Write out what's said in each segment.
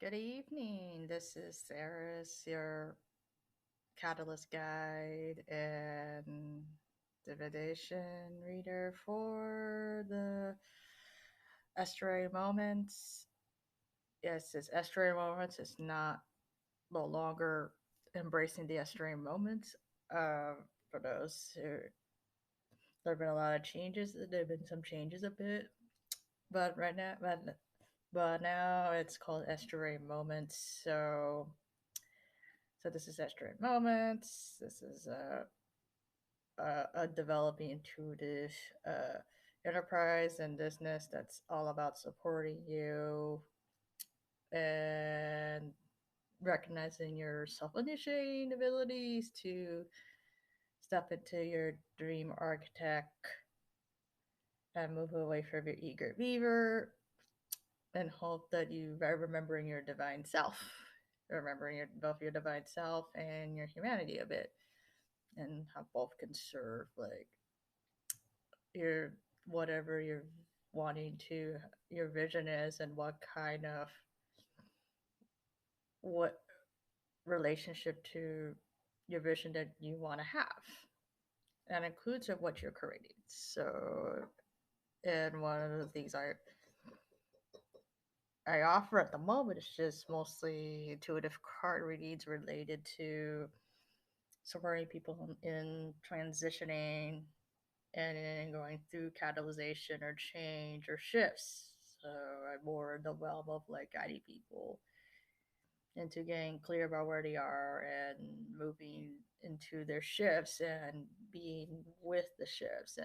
Good evening. This is Eris, your catalyst guide and divination reader for the Estuary Moments. Yes, it's Estuary Moments. It's not no longer embracing the Estuary Moments. For those who, there have been a lot of changes. There have been some changes a bit, but but now it's called Estuary Moments. So this is Estuary Moments. This is a developing intuitive uh, enterprise and business that's all about supporting you and recognizing your self-initiating abilities to step into your dream architect and move away from your eager beaver and hope that you are remembering your divine self, remembering both your divine self and your humanity a bit, and how both can serve like your whatever you're wanting to your vision is and what relationship to your vision that you want to have. That includes of what you're creating. So, and one of the things I offer at the moment is just mostly intuitive card readings related to supporting people in transitioning and in going through catalyzation or change or shifts. So I'm more in the realm of like guiding people into getting clear about where they are and moving into their shifts and being with the shifts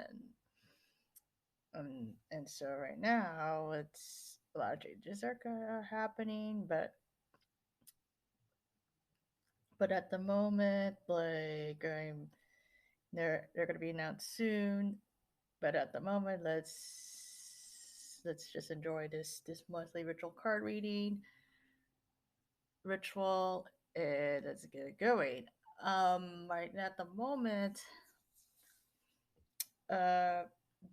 and so right now it's a lot of changes are happening, but at the moment like they're going to be announced soon. But at the moment, let's just enjoy this monthly ritual card reading ritual, and let's get it going. Right at the moment, uh,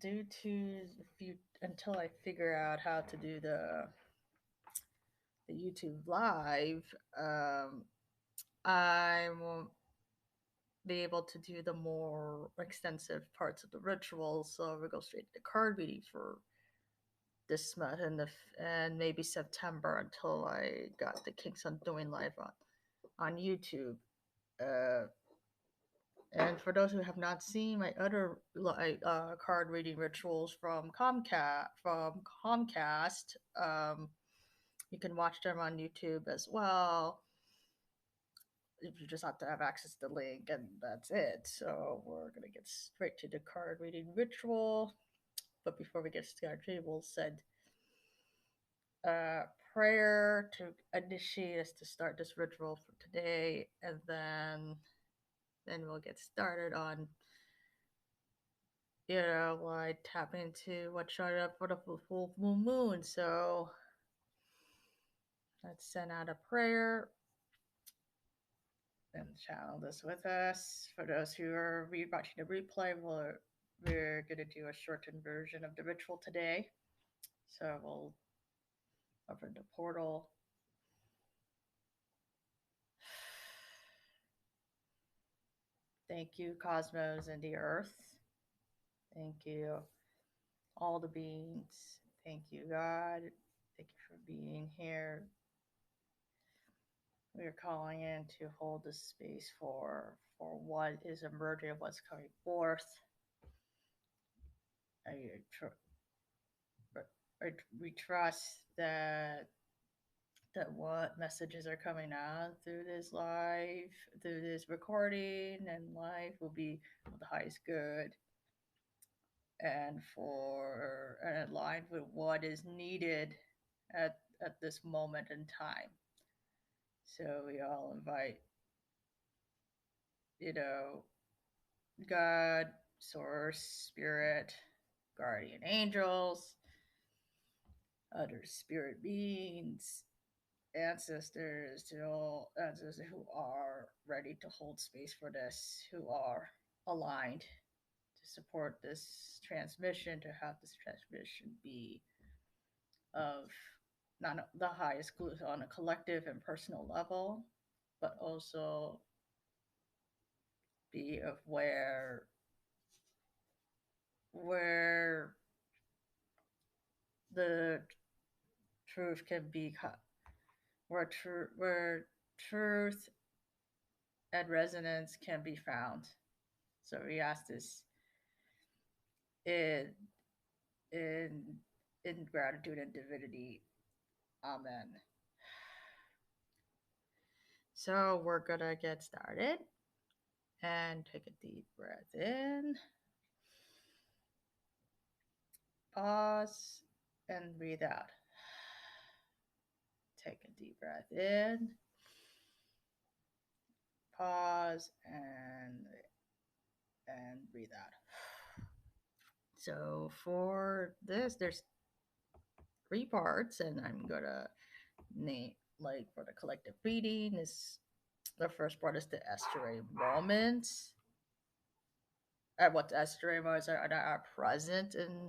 due to a few until I figure out how to do the YouTube live, I won't be able to do the more extensive parts of the ritual. So we'll go straight to the card reading for this month and maybe September until I got the kinks on doing live on YouTube. Uh, and for those who have not seen my other card reading rituals from Comcast, you can watch them on YouTube as well. You just have to have access to the link, and that's it. So we're gonna get straight to the card reading ritual. But before we get started, we'll send uh, prayer to initiate us to start this ritual for today, and then we'll get started on like tap into what showed up for the full moon. So let's send out a prayer and channel this with us. For those who are watching the replay, we're gonna do a shortened version of the ritual today. So we'll open the portal. Thank you, Cosmos and the Earth. Thank you, all the beings. Thank you, God. Thank you for being here. We're calling in to hold the space for what is emerging, what's coming forth. I, we trust that what messages are coming out through this live, through this recording and live will be of the highest good and aligned with what is needed at this moment in time. So we all invite, you know, God, source, spirit, guardian angels, other spirit beings, ancestors, to all ancestors who are ready to hold space for this, who are aligned to support this transmission, to have this transmission be of not the highest good on a collective and personal level, but also be of where the truth can be where truth and resonance can be found. So we ask this in in in gratitude and divinity. Amen. So we're gonna get started and take a deep breath in, pause, and breathe out. Take a deep breath in, pause, and breathe out. So for this, there's three parts, and I'm gonna name like for the collective reading is the first part is the estuary moments. What the estuary moments are that are present in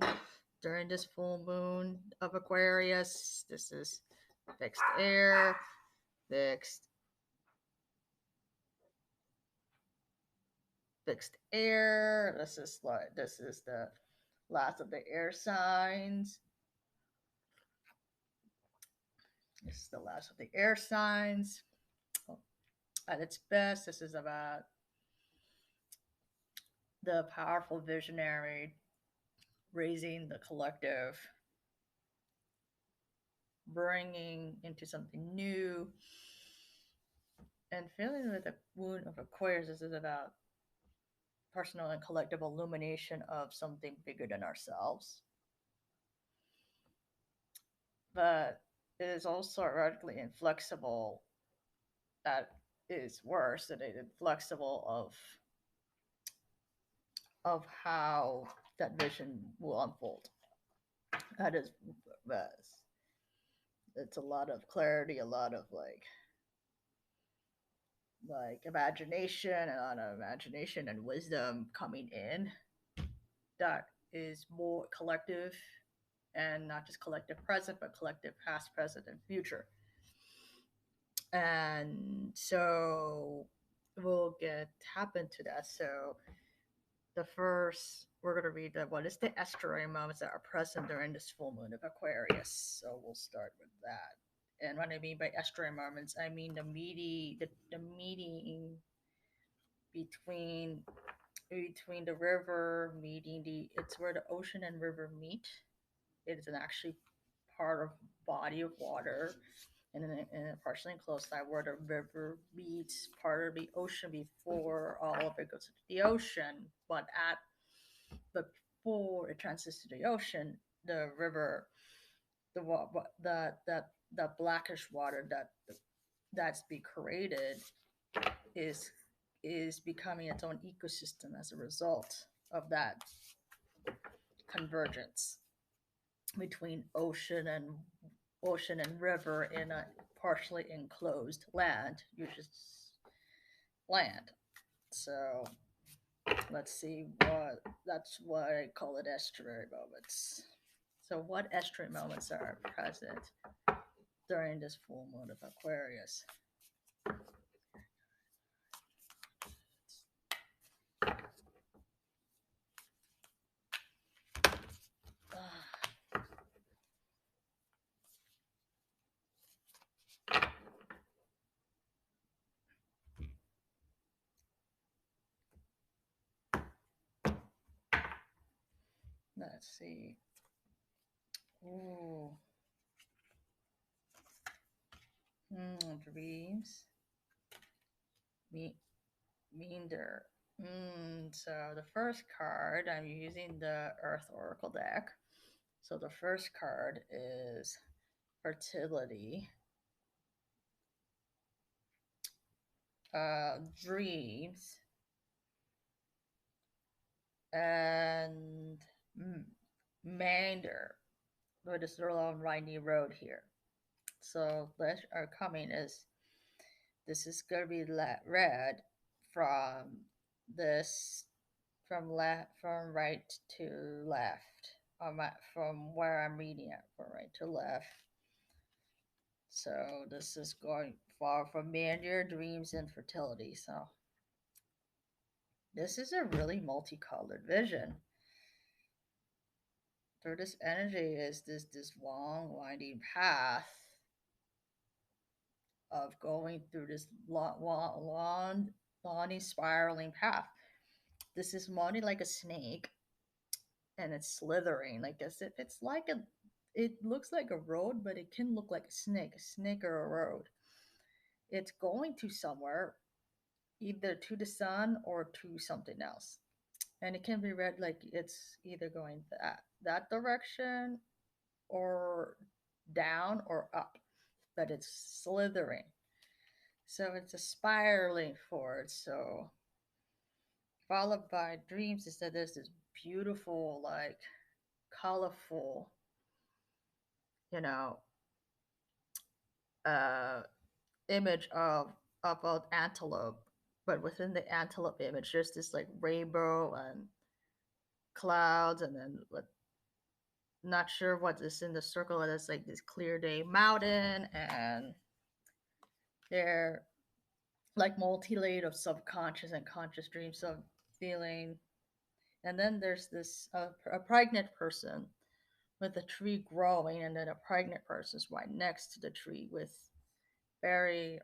during this full moon of Aquarius. This is fixed air, fixed fixed air. This is the last of the air signs. This is the last of the air signs. At its best, this is about the powerful visionary raising the collective, bringing into something new, and feeling with the wound of Aquarius. This is about personal and collective illumination of something bigger than ourselves. But it is also radically inflexible. That is worse than it inflexible of how that vision will unfold. That is, it's a lot of clarity, a lot of imagination, a lot of imagination and wisdom coming in. That is more collective and not just collective present, but collective past, present, and future. And so we'll get tap into that. So the first we're gonna read what is the estuary moments that are present during this full moon of Aquarius. So we'll start with that. And what I mean by estuary moments, I mean the meeting between the river meeting the it's where the ocean and river meet. It is an actually part of body of water in a partially enclosed side where the river meets part of the ocean before all of it goes into the ocean. But before it transits to the ocean, the river, the blackish water that's be created is becoming its own ecosystem as a result of that convergence between ocean and river in a partially enclosed land, which is land. So let's see what that's why I call it estuary moments. So what estuary moments are present during this full moon of Aquarius? Let's see. Ooh. Dreams. Me Meander. So the first card, I'm using the Earth Oracle deck. So the first card is fertility, dreams, and Mander. But it's a long windy road here. So that are coming is this is gonna be read from this from right to left. From where I'm reading it from right to left. So this is going far from me and your dreams and fertility. So this is a really multicolored vision. Through this energy is this long winding path of going through this long spiraling path. This is moaning like a snake, and it's slithering like as if it's like a. It looks like a road, but it can look like a snake or a road. It's going to somewhere, either to the sun or to something else, and it can be read like it's either going that direction or down or up, but it's slithering. So it's a spiraling forward. So followed by dreams is that there's this beautiful, like colorful, you know, uh, image of an antelope. But within the antelope image, there's this like rainbow and clouds, and then not sure what is in the circle. It's like this clear day mountain, and they're like multi-layered of subconscious and conscious dreams of feeling. And then there's this a pregnant person with a tree growing, and then a pregnant person's right next to the tree with very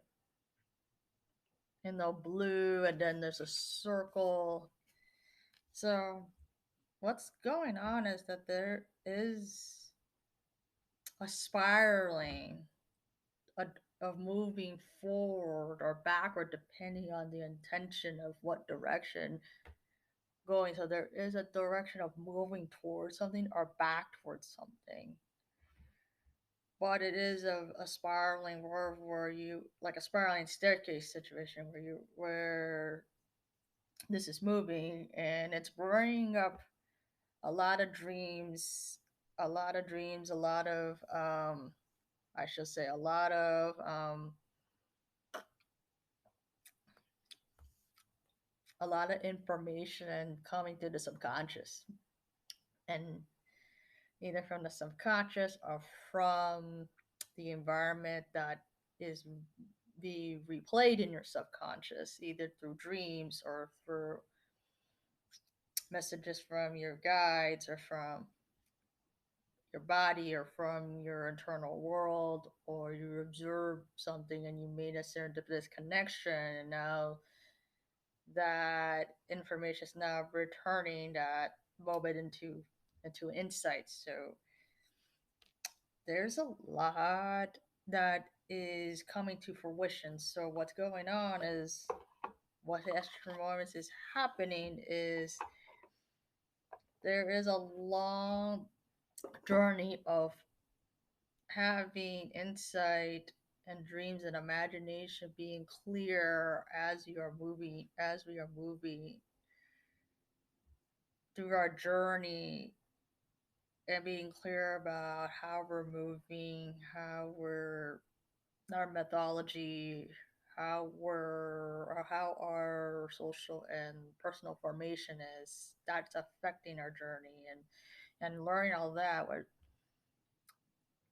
blue, and then there's a circle. So what's going on is that there is a spiraling a, of moving forward or backward depending on the intention of what direction going. So there is a direction of moving towards something or back towards something. But it is a spiraling curve where you like a spiraling staircase situation where this is moving, and it's bringing up a lot of dreams, a lot of I should say a lot of information coming through the subconscious, and either from the subconscious or from the environment that is be replayed in your subconscious, either through dreams or through messages from your guides or from your body or from your internal world, or you observe something and you made a serendipitous connection, and now that information is now returning that moment into insights. So there's a lot that is coming to fruition. So what's going on is what the Estuary Moments is happening is there is a long journey of having insight and dreams and imagination being clear as we are moving through our journey, and being clear about how we're moving, how we're our methodology, how our social and personal formation is that's affecting our journey, and learning all that. We're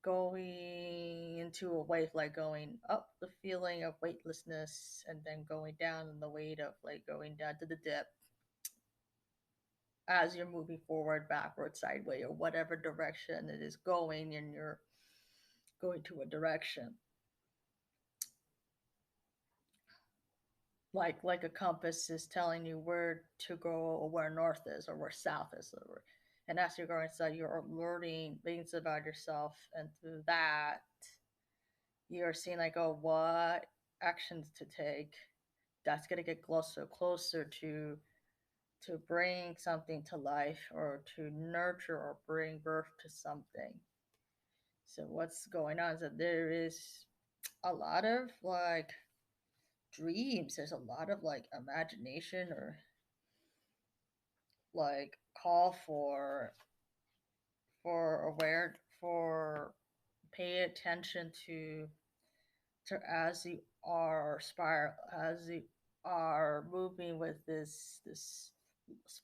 going into a wave, like going up the feeling of weightlessness, and then going down in the weight of like going down to the dip as you're moving forward, backward, sideways, or whatever direction it is going, and you're going to a direction like a compass is telling you where to go, or where north is or where south is, and as you're going south, you're learning things about yourself, and through that you're seeing like, oh, what actions to take that's going to get closer to bring something to life, or to nurture or bring birth to something. So what's going on is that there is a lot of like dreams, there's a lot of like imagination, or like call for pay attention to as you are spiral, as you are moving with this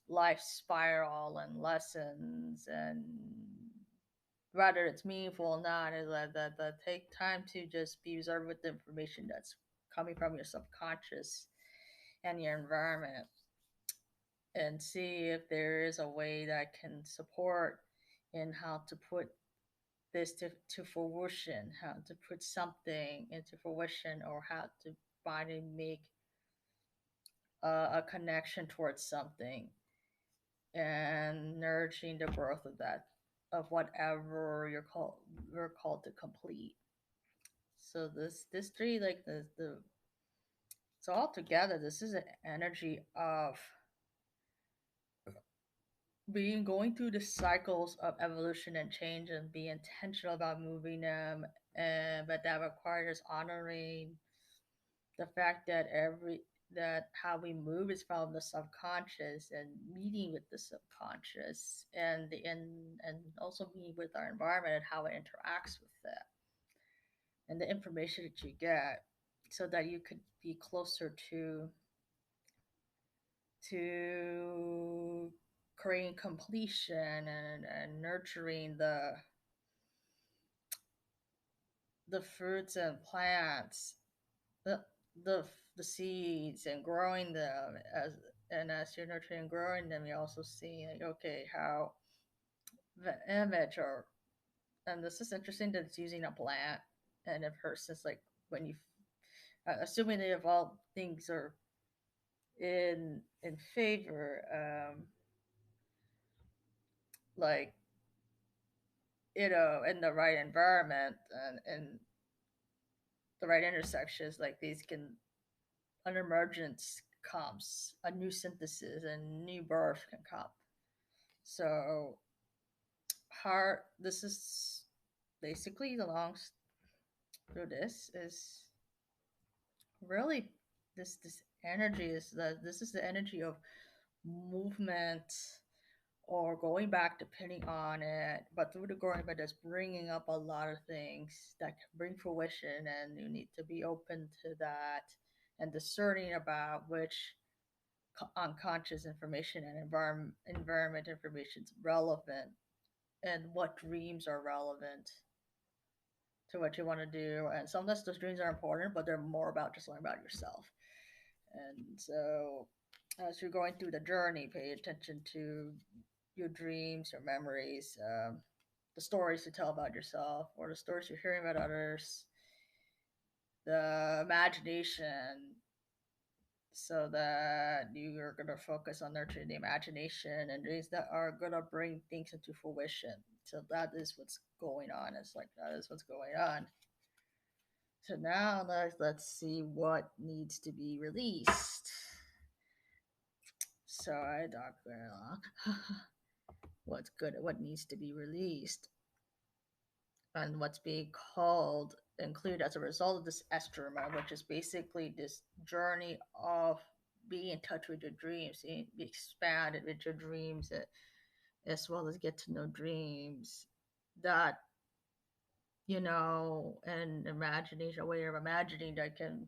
life spiral and lessons and whether it's meaningful or not, is that take time to just be observed with the information that's coming from your subconscious and your environment, and see if there is a way that can support in how to put this to fruition, how to put something into fruition, or how to finally make a connection towards something and nurturing the growth of that, of whatever you're called to complete. So this three, like the so altogether, this is an energy of being going through the cycles of evolution and change and be intentional about moving them, and but that requires honoring the fact that every that how we move is from the subconscious, and meeting with the subconscious, and also meeting with our environment and how it interacts with that, and the information that you get, so that you could be closer to creating completion, and nurturing the fruits and plants, the the the seeds, and growing them, as you're nurturing and growing them, you also see, like, okay, how the image, or and this is interesting that it's using a plant, and a person's like, when you assuming that if all things are in favor, like, in the right environment, and the right intersections, like these can an emergence comes, a new synthesis and new birth can come. So heart, this is basically the long through this is really this energy is the this is the energy of movement, or going back depending on it, but through the going back, that's bringing up a lot of things that can bring fruition, and you need to be open to that, and discerning about which unconscious information and environment information is relevant, and what dreams are relevant to what you want to do. And sometimes those dreams are important, but they're more about just learning about yourself. And so, as you're going through the journey, pay attention to your dreams, your memories, the stories you tell about yourself, or the stories you're hearing about others, the imagination, so that you are going to focus on nurturing the imagination and dreams that are going to bring things into fruition. So that is what's going on. It's like that is what's going on. So now let's see what needs to be released. So I talk very long. What's good? What needs to be released, and what's being called included as a result of this Estuary Moment, which is basically this journey of being in touch with your dreams, be expanded with your dreams, as well as get to know dreams that, and imagination, a way of imagining that can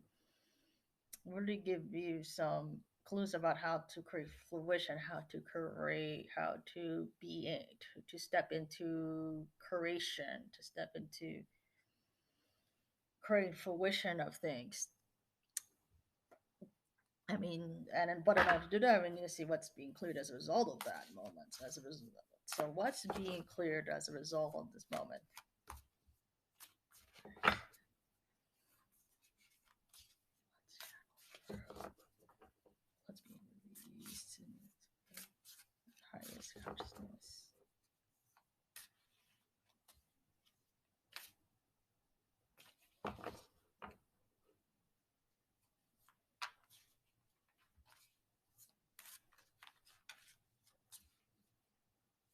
really give you some clues about how to create fruition, how to create, how to be in, to step into creation, to step into create fruition of things. I mean, but in order to do that, we need to see what's being cleared as a result of that moment. As a result, so what's being cleared as a result of this moment? What's being released in highest consciousness?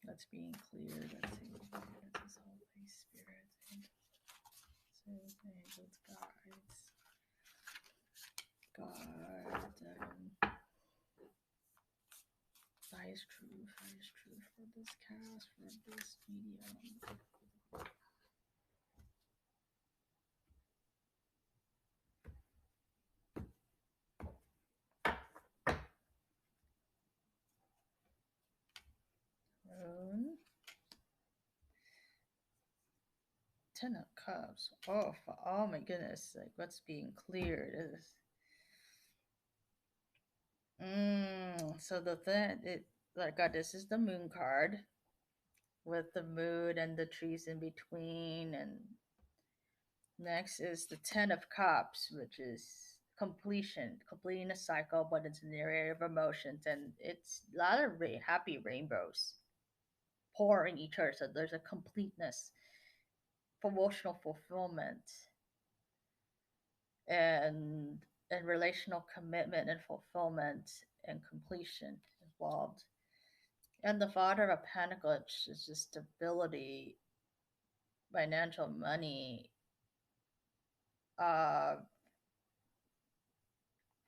That's being cleared. That's being cleared. That's His Holy Spirit. Angels, guides, that is true. That is true for this cast, for this medium. Rune. Ten of Cups. Oh my goodness! Like what's being cleared is. So the thing it like God, this is the Moon card with the moon and the trees in between, and next is the Ten of Cups, which is completion, completing a cycle, but it's in the area of emotions, and it's a lot of happy rainbows pouring each other. So there's a completeness, emotional fulfillment, and relational commitment and fulfillment and completion involved. And the Father of Pentacles is just stability, financial money, uh,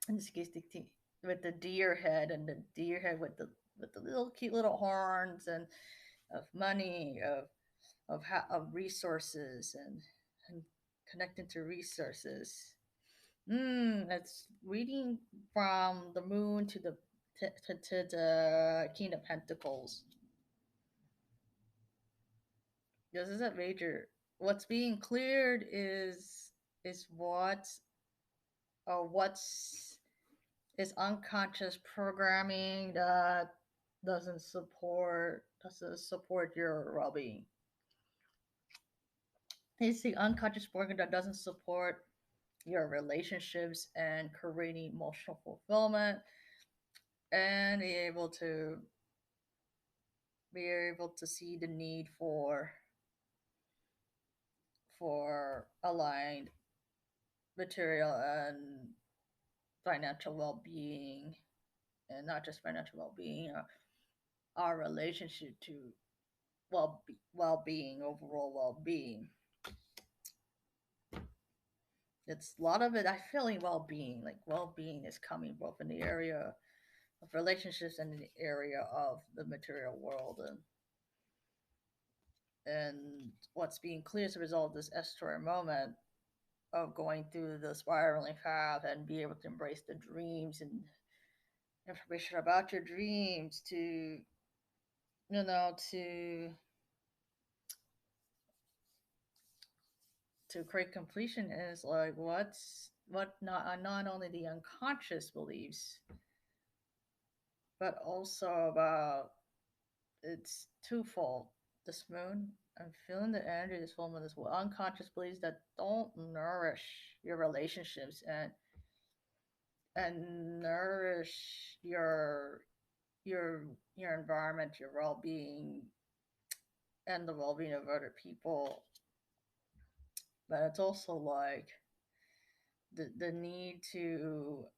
in this case, with the deer head and the deer head with the little cute little horns and of money of resources and connecting to resources. It's reading from the moon to to the King of Pentacles. This is a major. What's being cleared is what's is unconscious programming that doesn't support your well-being. It's the unconscious programming that doesn't support your relationships and creating emotional fulfillment and be able to see the need for aligned material and financial well-being, and not just financial well-being, our relationship to well-being, overall well-being. It's a lot of it. I feel like well-being, like well-being, is coming both in the area of relationships and in the area of the material world, and what's being clear as a result of this estuary moment of going through the spiraling path and be able to embrace the dreams and information about your dreams to to create completion is like what not only the unconscious believes, but also about it's twofold. This moon, I'm feeling the energy of this woman as well. Unconscious beliefs that don't nourish your relationships and nourish your your environment, your well-being, and the well-being of other people. But it's also like the need to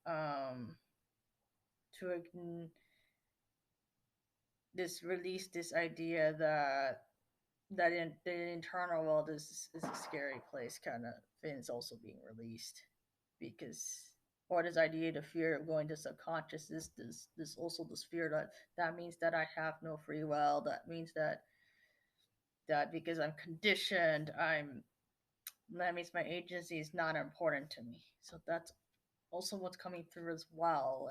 this release this idea that in the internal world is a scary place kind of thing is also being released, because or this idea, the fear of going to subconscious, is this also this fear that means that I have no free will. That means that because I'm conditioned, that means my agency is not important to me. So that's also what's coming through as well.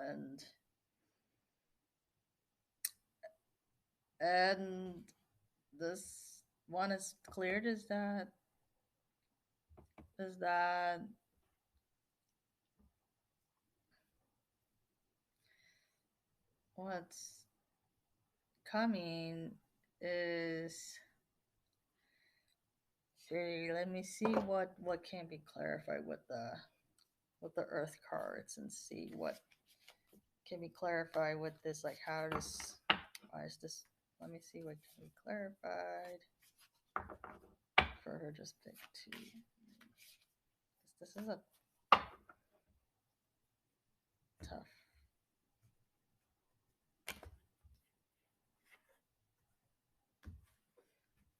And this one is cleared is that what's coming is, see, let me see what can be clarified with the earth cards, and see what can be clarified with this, like how this, why is this, let me see what can be clarified for her. Just pick two. This is a tough.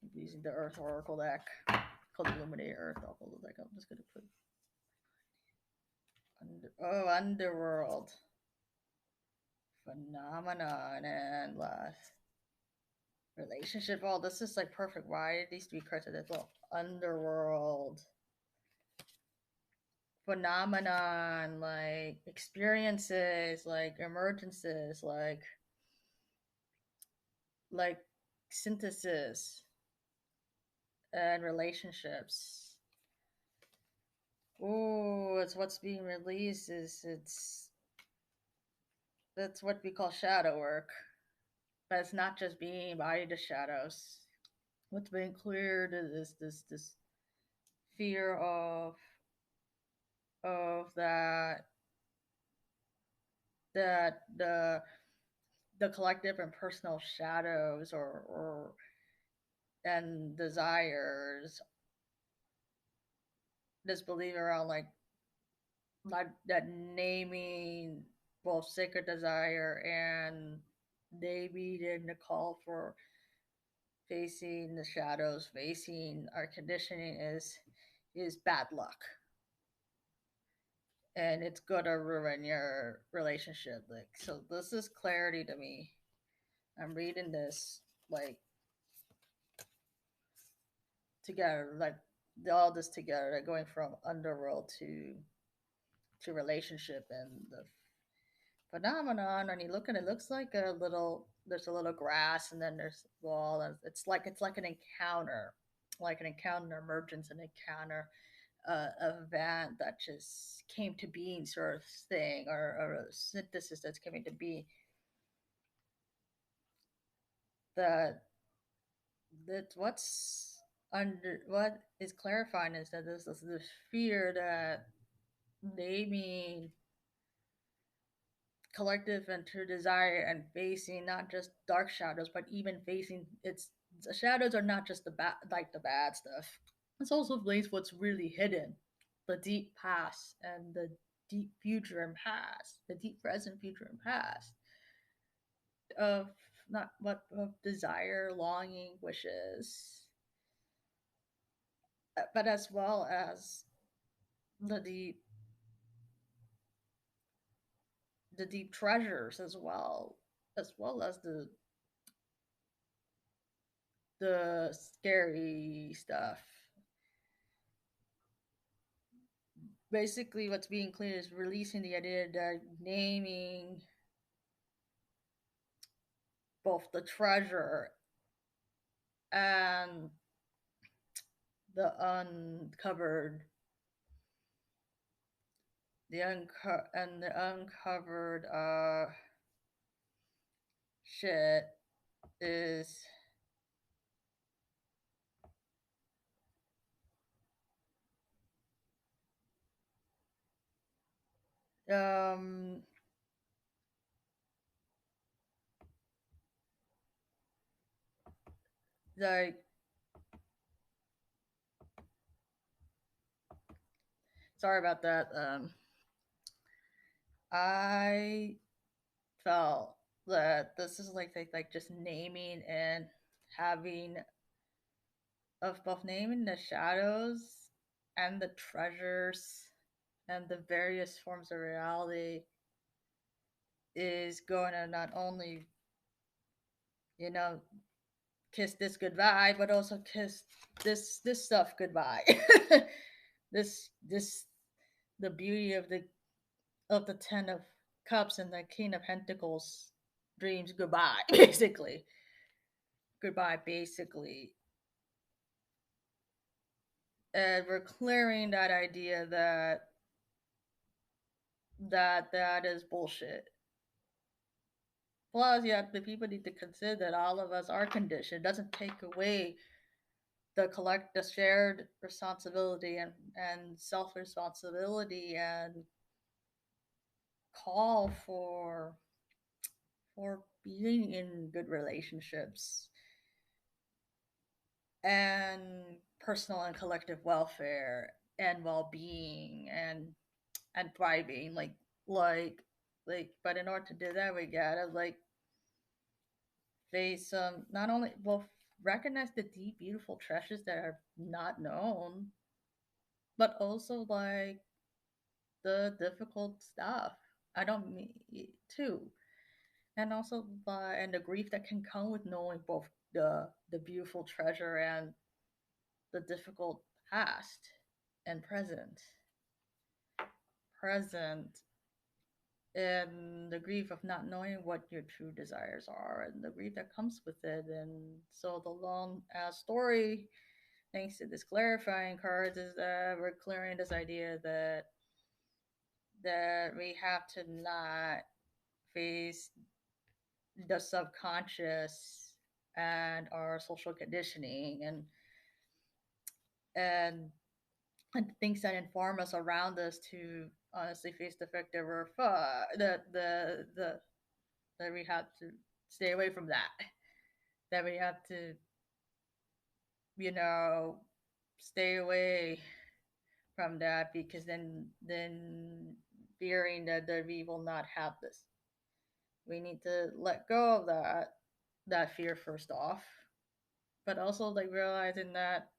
I'm using the earth oracle deck called Illuminate Earth oracle deck. I'm just gonna put underworld phenomenon and relationship. Oh, this is like perfect. Why did these three cards are this? Well, underworld phenomenon, like experiences, like emergences, like synthesis, and relationships. Ooh, it's what's being released is it's that's what we call shadow work. But it's not just being embodied the shadows. What's being cleared is this fear of that the collective and personal shadows or and desires, this belief around like that naming both sacred desire and maybe in the call for facing the shadows, facing our conditioning is bad luck, and it's gonna ruin your relationship. Like, so this is clarity to me. I'm reading this like together, like all this together, like going from underworld to relationship and the phenomenon. And you look and it looks like a little, there's a little grass and then there's a wall, and it's like an encounter, like an encounter emergence, an encounter, event that just came to being, sort of thing, or a synthesis that's coming to be, that what's under what is clarifying is that there's this fear that naming collective and true desire and facing not just dark shadows but even facing its, the shadows are not just the bad, like the bad stuff. It's also place what's really hidden, the deep past and the deep future and past, the deep present, future and past of not what of desire, longing, wishes, but as well as the deep the deep treasures as well as the scary stuff. Basically, what's being clear is releasing the idea that naming both the treasure and the uncovered, the uncovered shit is um like, sorry about that. I felt that this is like just naming and having of both naming the shadows and the treasures and the various forms of reality is going to not only, you know, kiss this goodbye, but also kiss this stuff goodbye. This the beauty of the Ten of Cups and the King of Pentacles dreams goodbye, basically. Goodbye, basically. And we're clearing that idea that is bullshit. Plus, yeah, the people need to consider that all of us are conditioned. It doesn't take away the shared responsibility and self responsibility and call for being in good relationships and personal and collective welfare and well-being and thriving, like but in order to do that we gotta like face not only, well, recognize the deep beautiful treasures that are not known, but also like the difficult stuff. I don't mean too, and also and the grief that can come with knowing both the beautiful treasure and the difficult past and present, and the grief of not knowing what your true desires are and the grief that comes with it. And so the long story thanks to this clarifying cards, is that we're clearing this idea that we have to not face the subconscious and our social conditioning and and things that inform us around us to honestly face the fact that we're that we have to stay away from that. That we have to, you know, stay away from that because then fearing that we will not have this. We need to let go of that fear first off, but also like realizing that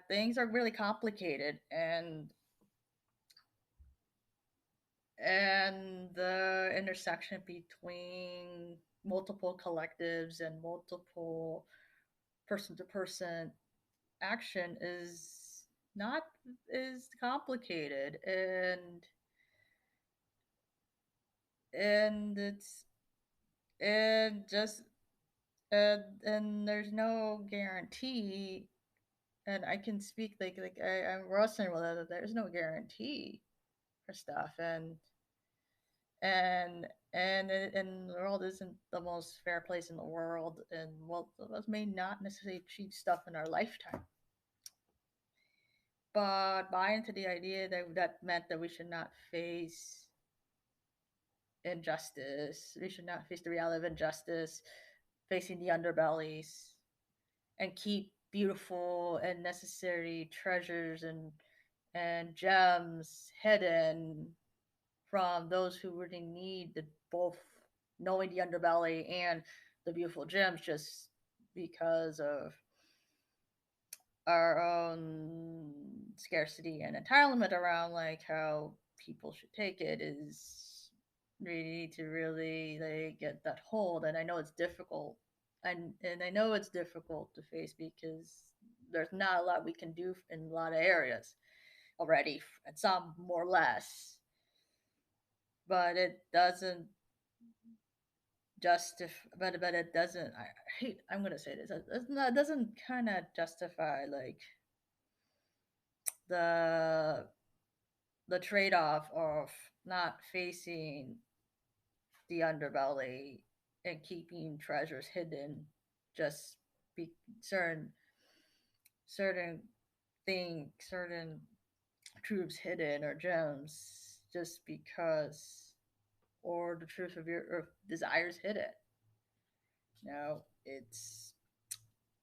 things are really complicated and the intersection between multiple collectives and multiple person to person action not is complicated and it's and just and there's no guarantee and I can speak I'm wrestling with it that there's no guarantee for stuff and and the world isn't the most fair place in the world and well us may not necessarily achieve stuff in our lifetime but buy into the idea that meant that we should not face injustice. We should not face the reality of injustice, facing the underbellies, and keep beautiful and necessary treasures and gems hidden from those who really need the, both knowing the underbelly and the beautiful gems just because of our own scarcity and entitlement around like how people should take it is really to really like get that hold and I know it's difficult and I know it's difficult to face because there's not a lot we can do in a lot of areas already and some more or less but it doesn't but it doesn't I hate I'm gonna say this it doesn't kind of justify like the the trade-off of not facing the underbelly and keeping treasures hidden just be certain certain truths hidden or gems just because or the truth of your or desires hidden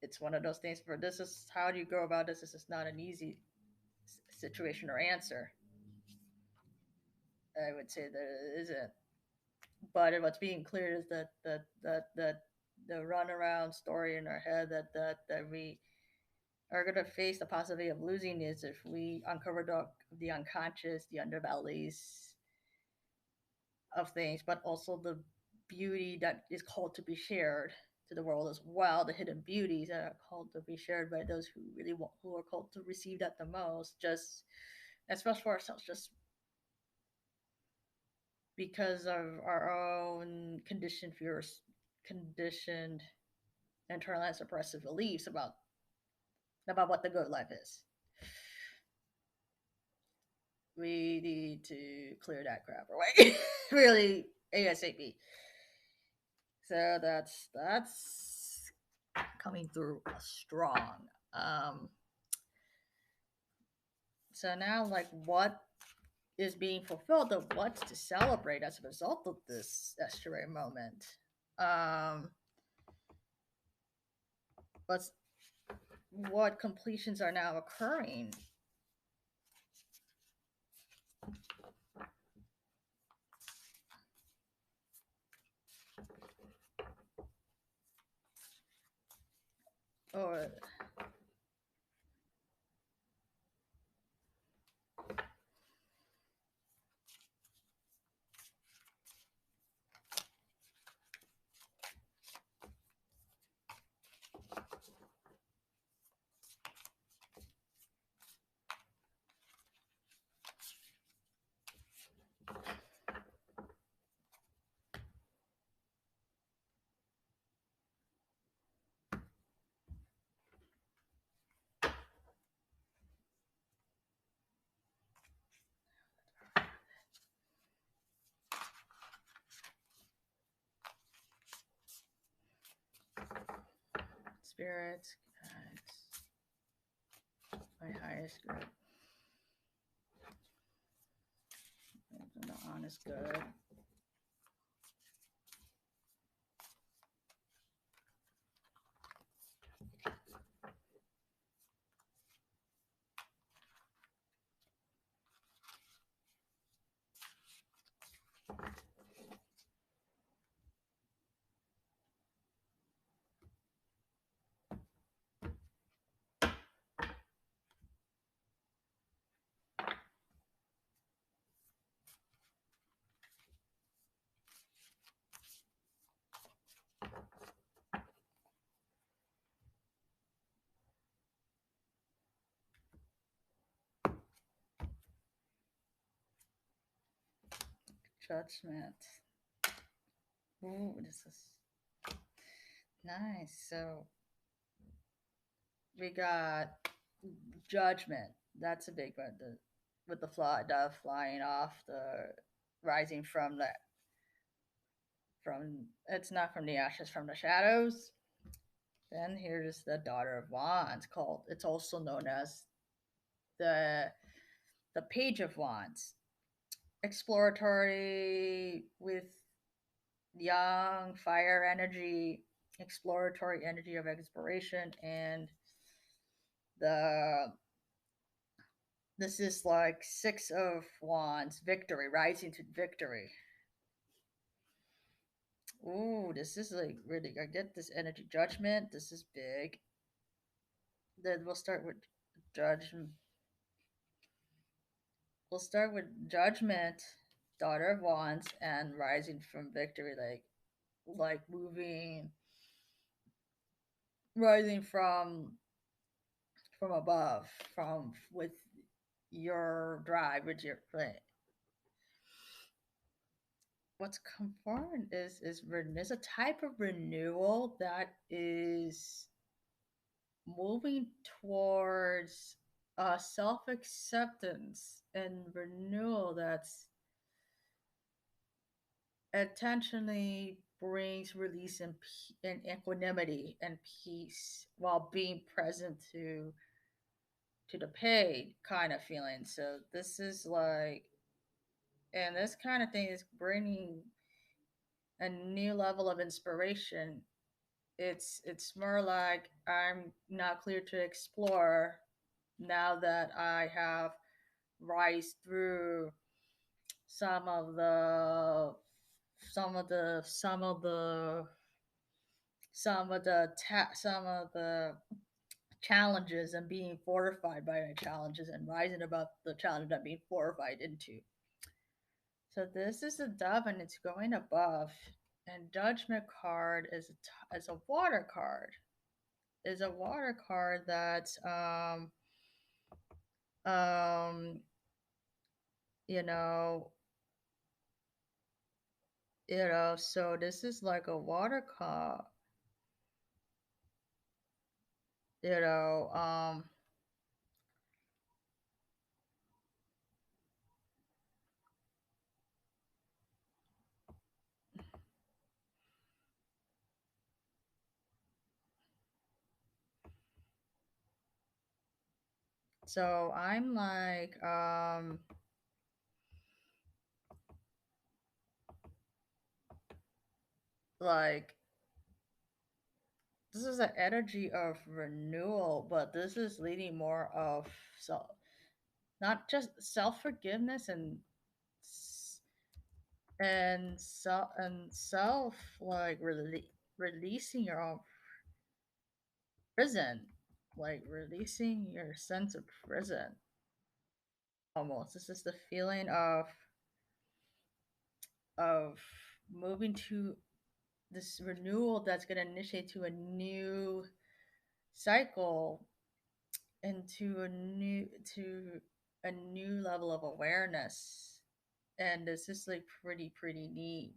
it's one of those things where this is how do you go about this is not an easy situation or answer. I would say that it isn't but what's being clear is that the runaround story in our head that we are going to face the possibility of losing is if we uncover the unconscious, the underbellies of things, but also the beauty that is called to be shared to the world as well. The hidden beauties that are called to be shared by those who really want, who are called to receive that the most. Just especially for ourselves, just because of our own conditioned internalized oppressive beliefs about what the good life is. We need to clear that crap away, really ASAP. So that's coming through strong. Um, so now, like, what is being fulfilled, of what's to celebrate as a result of this estuary moment? Um, what's what completions are now occurring or spirits, guides, my highest good, and the honest good. Judgment. Ooh, this is nice. So we got judgment. That's a big one. The with the fly dove flying off the rising from the from it's not from the ashes from the shadows. Then here's the daughter of wands called it's also known as the the page of wands. Exploratory with young fire energy, exploratory energy of exploration and the this is like six of wands, victory, rising to victory. Ooh, this is like really. I get this energy judgment. This is big. Then we'll start with judge. We'll start with judgment, daughter of wands, and rising from victory. Like moving, rising from above, from with your drive, with your play. What's confirmed is a type of renewal that is moving towards self acceptance and renewal that's intentionally brings release and equanimity and peace while being present to the paid kind of feeling. So this is like, and this kind of thing is bringing a new level of inspiration. It's more like I'm now clear to explore now that I have rise through some of the some of the some of the some of the challenges and being fortified by the challenges and rising above the challenge I'm being fortified into. So this is a dove and it's going above. And judgment card is a water card. Is a water card that's um you know so this is like a water card, you know so I'm like this is an energy of renewal, but this is leading more of so not just self forgiveness and self like releasing your own prison, like releasing your sense of prison. Almost, this is the feeling of moving to this renewal that's going to initiate to a new cycle into a new level of awareness. And this is like pretty neat.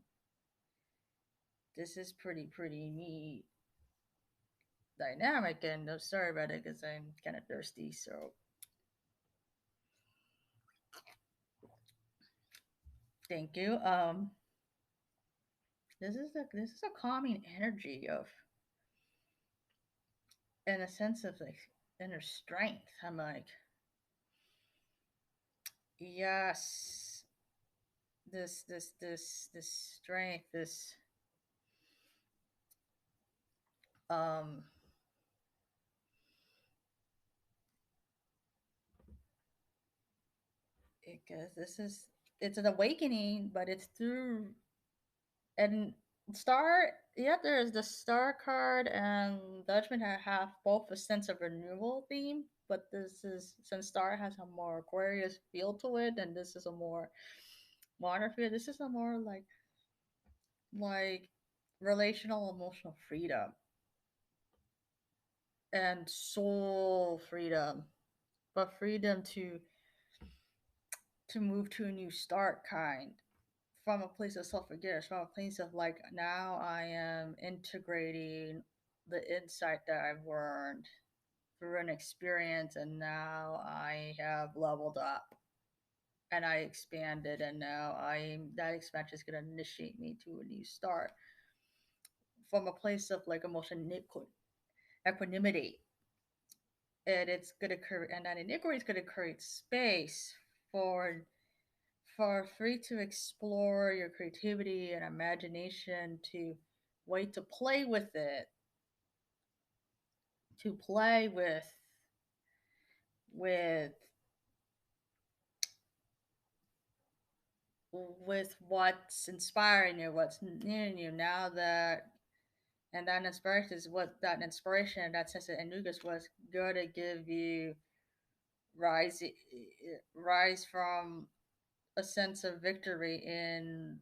This is pretty neat dynamic. And I'm sorry about it because I'm kind of thirsty. So thank you. This is a calming energy and a sense of like inner strength. I'm like, yes, this strength, this um because this is it's an awakening, but it's through and star. Yeah, there's the star card and judgment have both a sense of renewal theme, but this is since star has a more Aquarius feel to it, and this is a more water feel. This is a more like relational emotional freedom and soul freedom, but freedom to move to a new start kind from a place of self forgiveness, from a place of like now I am integrating the insight that I've learned through an experience, and now I have leveled up and I expanded, and now I'm that expansion is going to initiate me to a new start from a place of like emotion equanimity, and it's going to create and that iniquity is going to create space for free to explore your creativity and imagination, to wait to play with it, to play with with what's inspiring you, what's in you now that and that inspiration is what that inspiration, that sense of nugas was gonna give you rise rise from a sense of victory in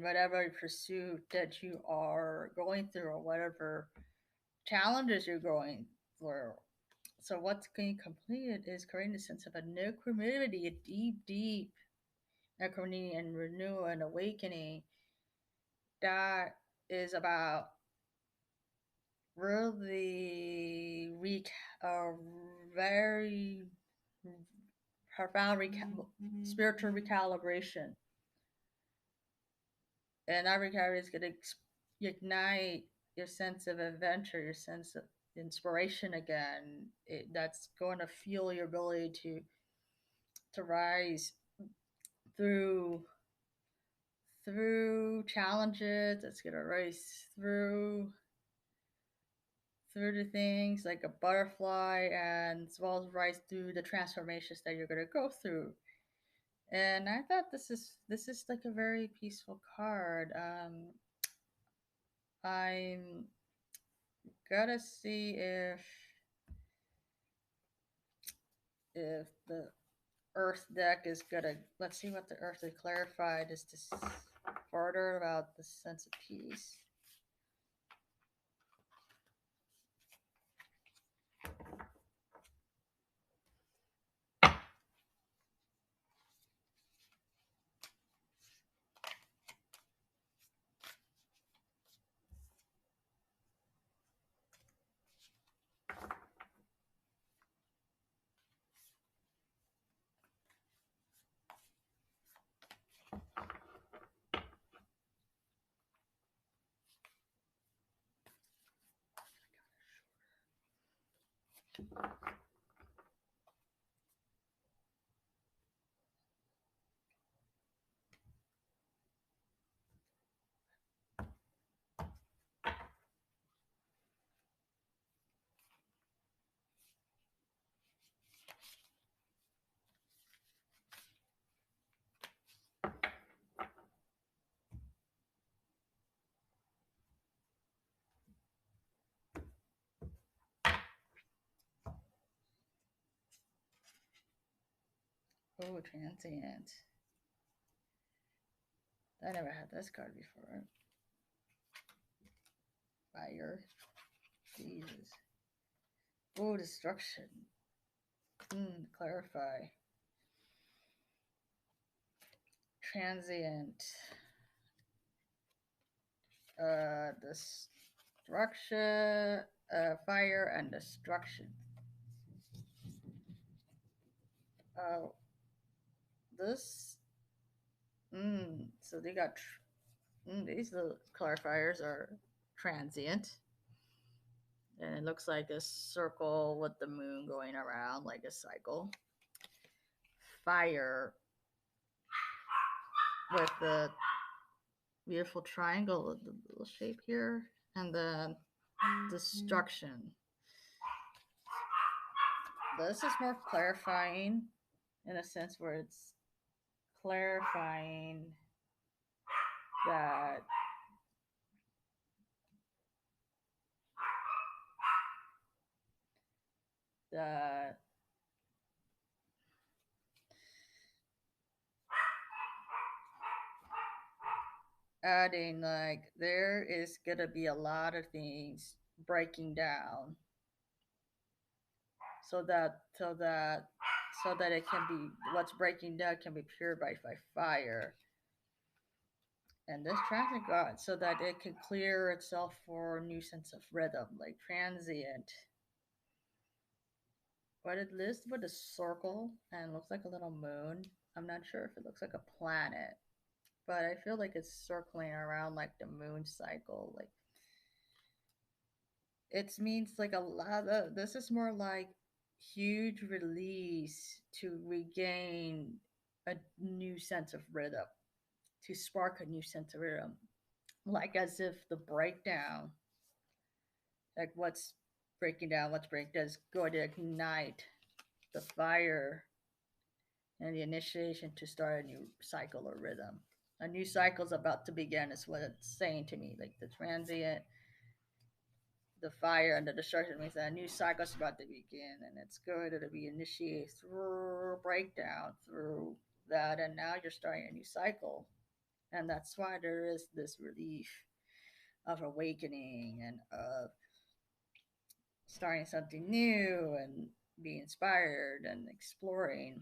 whatever pursuit that you are going through or whatever challenges you're going through. So what's being completed is creating a sense of a new community, a deep equanimity and renewal and awakening that is about really very profound spiritual recalibration. And that recalibration is going to ignite your sense of adventure, your sense of inspiration again. That's going to fuel your ability to rise through challenges. It's going to rise through the things like a butterfly, and as well as rise through the transformations that you're going to go through. And I thought this is like a very peaceful card. I'm gonna see if the Earth deck is gonna, let's see what the Earth has clarified is this further about the sense of peace. Oh, transient. I never had this card before. Fire. Jesus. Oh, destruction. Clarify. Transient. Destruction. Fire and destruction. Uh, this. So they got. These little clarifiers are transient. And it looks like a circle with the moon going around like a cycle. Fire with the beautiful triangle of the little shape here, and then destruction. This is more clarifying in a sense where it's clarifying that the adding like there is gonna be a lot of things breaking down so that it can be what's breaking down can be purified by fire. And this transit god so that it can clear itself for a new sense of rhythm, like transient. But it lists with a circle and looks like a little moon. I'm not sure if it looks like a planet, but I feel like it's circling around like the moon cycle. Like it means like a lot of this is more like huge release to regain a new sense of rhythm, to spark a new sense of rhythm, like as if the breakdown, like what's breaking down, what's break does going to ignite the fire and the initiation to start a new cycle or rhythm. A new cycle is about to begin, is what it's saying to me. Like the transient, the fire, and the destruction means that a new cycle is about to begin, and it's going to be initiated through breakdown, through that, and now you're starting a new cycle. And that's why there is this relief of awakening and of starting something new and being inspired and exploring,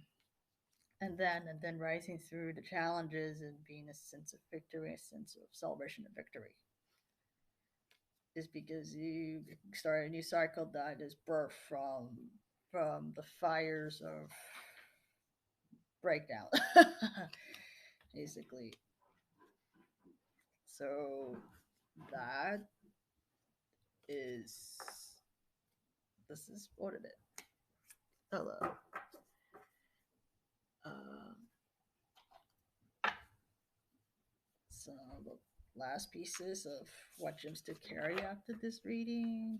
and then rising through the challenges and being a sense of victory, a sense of celebration of victory, is because you start a new cycle that is birthed from the fires of breakdown, basically. So that is this is what it is. Hello. Um, so the last pieces of what gems to carry after this reading.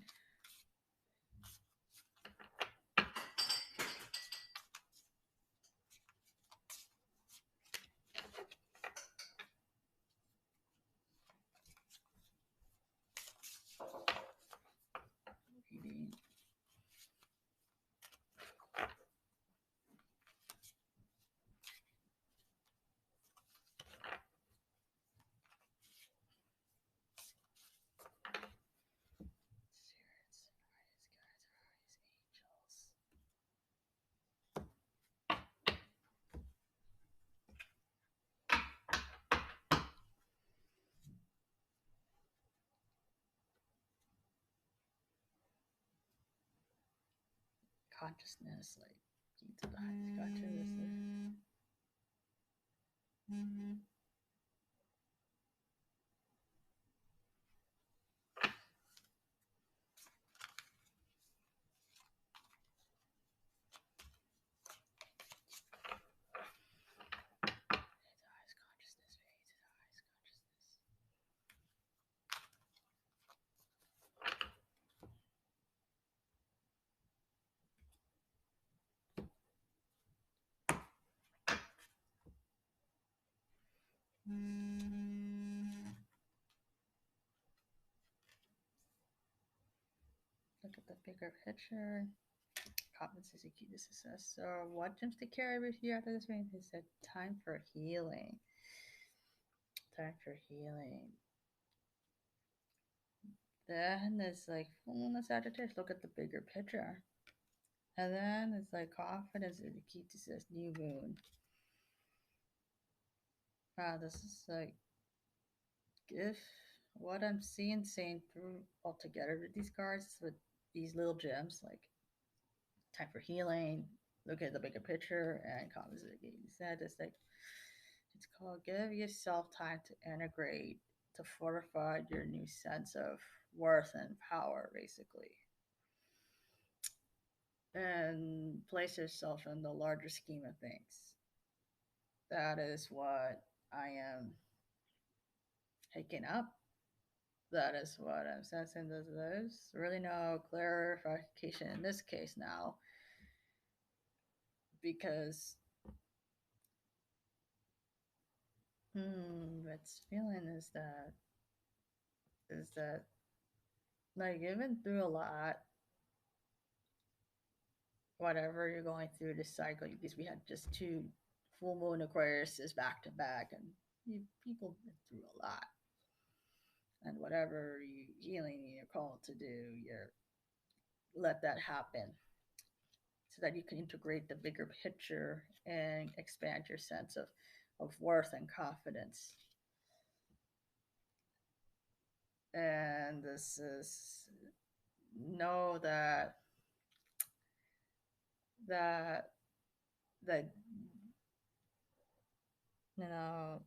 Reading. Consciousness, like key to the highest consciousness. The highest consciousness, fade to the highest consciousness. Look at the bigger picture. Confidence is a key to success. So, what gems to carry with you after this reading? He said, time for healing. Time for healing. Then it's like full moon Sagittarius. Look at the bigger picture. And then it's like confidence is the key to success. New moon. Wow, this is like if what I'm seeing through altogether with these cards with these little gems, like time for healing, look at the bigger picture, and confidence is the key to success. It's like it's called give yourself time to integrate, to fortify your new sense of worth and power, basically. and place yourself in the larger scheme of things. That is what I am picking up. That is what I'm sensing. There's really no clarification in this case now because what's feeling is that like you've been through a lot, whatever you're going through this cycle, because we had just two full moon Aquariuses back to back, and people have been through a lot. And whatever you healing you're called to do, you're let that happen so that you can integrate the bigger picture and expand your sense of worth and confidence. And this is know that that you know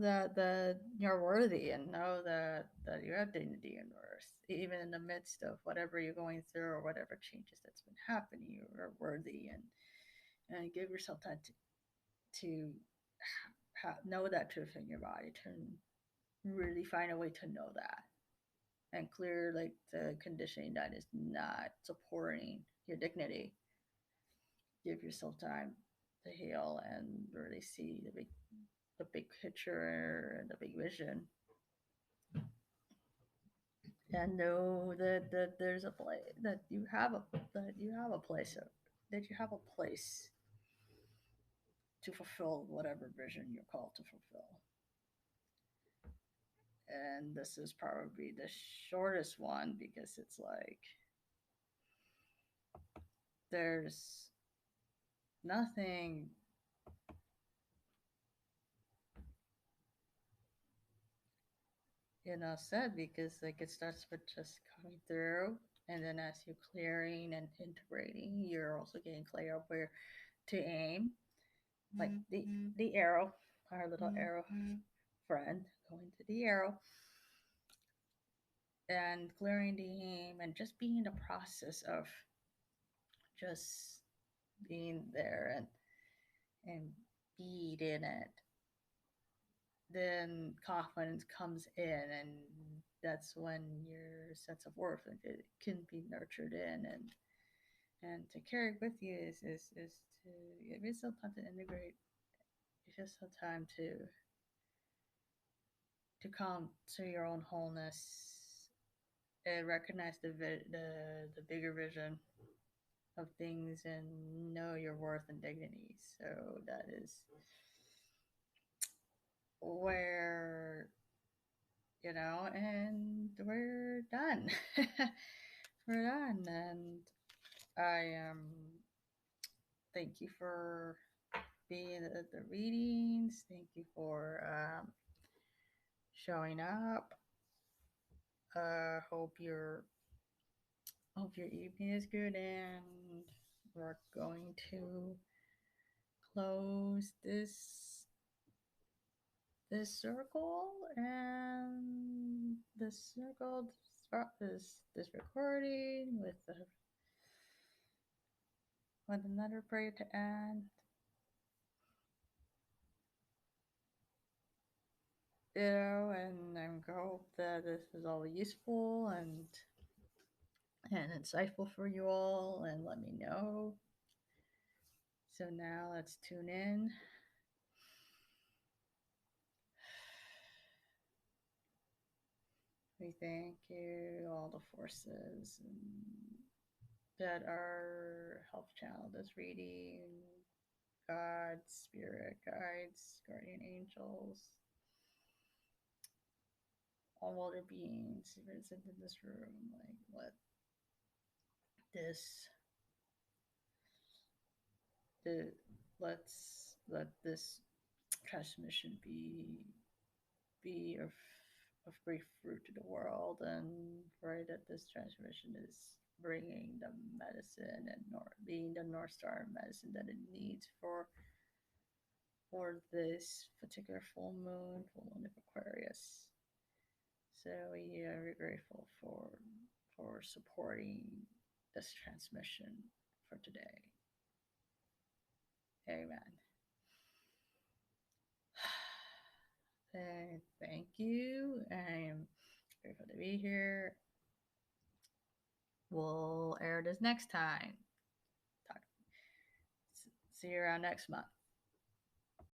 that you're worthy, and know that you have dignity and worth, even in the midst of whatever you're going through or whatever changes that's been happening. You are worthy, and give yourself time to know that truth in your body, to really find a way to know that and clear like the conditioning that is not supporting your dignity. Give yourself time to heal and really see the big picture and the big vision, and know that there's a place that you have a place to fulfill whatever vision you're called to fulfill. And this is probably the shortest one because it's like there's nothing said, because like it starts with just coming through, and then as you're clearing and integrating, you're also getting clear of where to aim, like the arrow, our little arrow friend going to the arrow, and clearing the aim, and just being in the process of just being there and being in it. Then confidence comes in, and that's when your sense of worth it can be nurtured in, and to carry it with you is to give yourself time to integrate, give yourself time to come to your own wholeness and recognize the bigger vision of things, and know your worth and dignity. So that is where and we're done. We're done, and I thank you for being at the readings. Thank you for showing up. Hope your evening is good, and we're going to close this circle, and this circle this recording with another prayer to end. And I hope that this is all useful and insightful for you all, and let me know. So now let's tune in. We thank you, all the forces that are help channel this reading, God, spirit guides, guardian angels, all other beings present in this room. Like this the let this transmission be of great fruit to the world, and pray that this transmission is bringing the medicine and being the North Star medicine that it needs for this particular full moon of Aquarius. So we are grateful for supporting this transmission for today. Amen. Thank you. I'm grateful to be here. We'll air this next time. Talk. See you around next month.